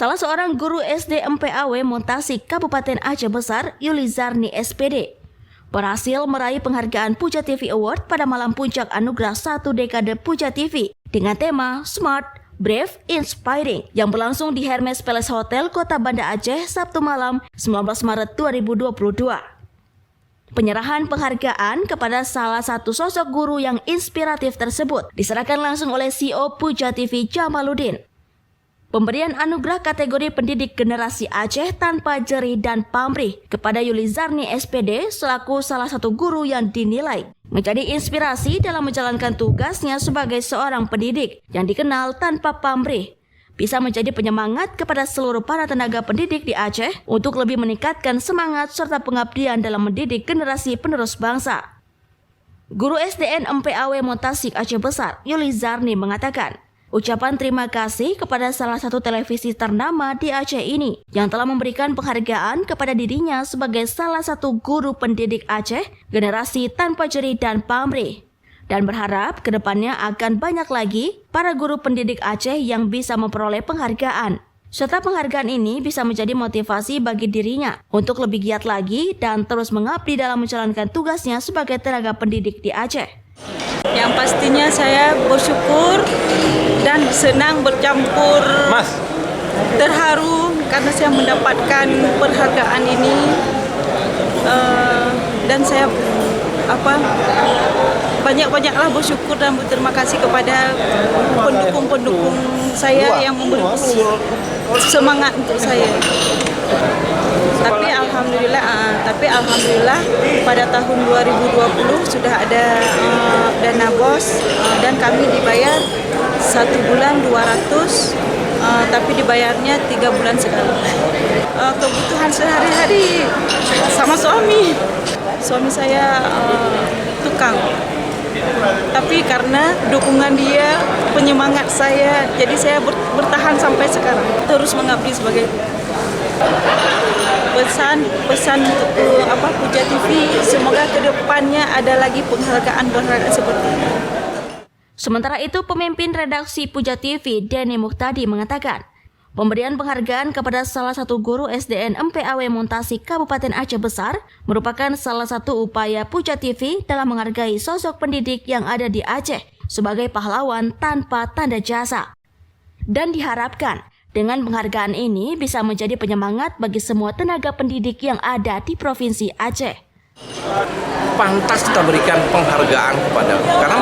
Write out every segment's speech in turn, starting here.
Salah seorang guru SD MPAW Montasik Kabupaten Aceh Besar, Yulizarni SPD, berhasil meraih penghargaan Puja TV Award pada malam puncak anugerah 1 dekade Puja TV dengan tema Smart, Brave, Inspiring yang berlangsung di Hermes Palace Hotel Kota Banda Aceh Sabtu malam 19 Maret 2022. Penyerahan penghargaan kepada salah satu sosok guru yang inspiratif tersebut diserahkan langsung oleh CEO Puja TV Jamaluddin. Pemberian anugerah kategori pendidik generasi Aceh tanpa jerih dan pamrih kepada Yulizarni SPD selaku salah satu guru yang dinilai menjadi inspirasi dalam menjalankan tugasnya sebagai seorang pendidik yang dikenal tanpa pamrih, bisa menjadi penyemangat kepada seluruh para tenaga pendidik di Aceh untuk lebih meningkatkan semangat serta pengabdian dalam mendidik generasi penerus bangsa. Guru SDN MPAW Montasik Aceh Besar, Yulizarni mengatakan, ucapan terima kasih kepada salah satu televisi ternama di Aceh ini yang telah memberikan penghargaan kepada dirinya sebagai salah satu guru pendidik Aceh generasi tanpa jerih dan pamrih. Dan berharap kedepannya akan banyak lagi para guru pendidik Aceh yang bisa memperoleh penghargaan. Serta penghargaan ini bisa menjadi motivasi bagi dirinya untuk lebih giat lagi dan terus mengabdi dalam menjalankan tugasnya sebagai tenaga pendidik di Aceh. Yang pastinya saya bersyukur dan senang bercampur terharu karena saya mendapatkan penghargaan ini, dan saya banyak-banyaklah bersyukur dan berterima kasih kepada pendukung-pendukung saya yang memberi semangat untuk saya. Tapi alhamdulillah pada tahun 2020 sudah ada dana BOS dan kami dibayar 1 bulan 200, tapi dibayarnya 3 bulan sekali. Kebutuhan sehari-hari sama suami saya tukang, tapi karena dukungan dia, penyemangat saya, jadi saya bertahan sampai sekarang, terus mengabdi sebagai pesan untuk Puja TV, semoga kedepannya ada lagi penghargaan seperti ini. Sementara itu, pemimpin redaksi Puja TV, Denny Muhtadi, mengatakan, pemberian penghargaan kepada salah satu guru SDN MPAW Montasik Kabupaten Aceh Besar merupakan salah satu upaya Puja TV dalam menghargai sosok pendidik yang ada di Aceh sebagai pahlawan tanpa tanda jasa. Dan diharapkan dengan penghargaan ini bisa menjadi penyemangat bagi semua tenaga pendidik yang ada di Provinsi Aceh. Pantas kita berikan penghargaan kepada, karena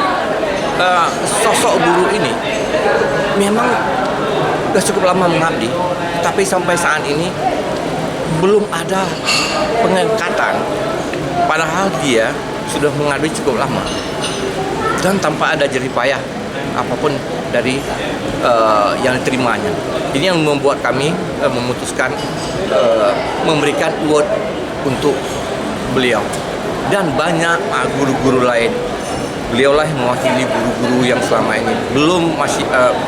sosok guru ini memang sudah cukup lama mengabdi, tapi sampai saat ini belum ada pengangkatan, padahal dia sudah mengabdi cukup lama dan tanpa ada jerih payah apapun dari yang diterimanya. Ini yang membuat kami memutuskan memberikan award untuk beliau dan banyak guru-guru lain. Beliaulah yang mewakili guru-guru yang selama ini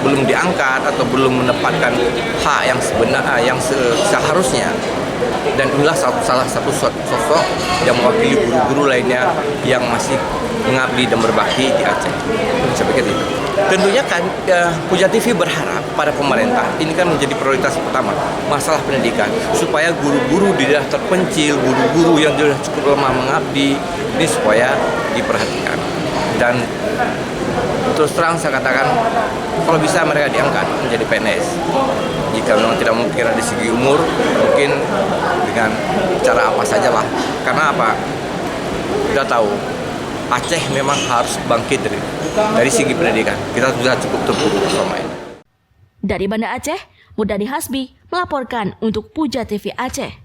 belum diangkat atau belum mendapatkan hak yang sebenarnya yang seharusnya. Dan inilah salah satu sosok yang mewakili guru-guru lainnya yang masih mengabdi dan berbakti di Aceh. Saya pikir itu. Tentunya kan Puja TV berharap pada pemerintah, ini kan menjadi prioritas pertama, masalah pendidikan, supaya guru-guru di daerah terpencil, guru-guru yang sudah cukup lama mengabdi, ini supaya diperhatikan. Dan terus terang saya katakan, kalau bisa mereka diangkat menjadi PNS. Jika memang tidak mungkin dari segi umur, mungkin dengan cara apa sajalah. Karena apa? Kita tahu Aceh memang harus bangkit dari segi pendidikan. Kita sudah cukup terpuruk selama ini. Dari Banda Aceh, Mudani Hasbi melaporkan untuk Puja TV Aceh.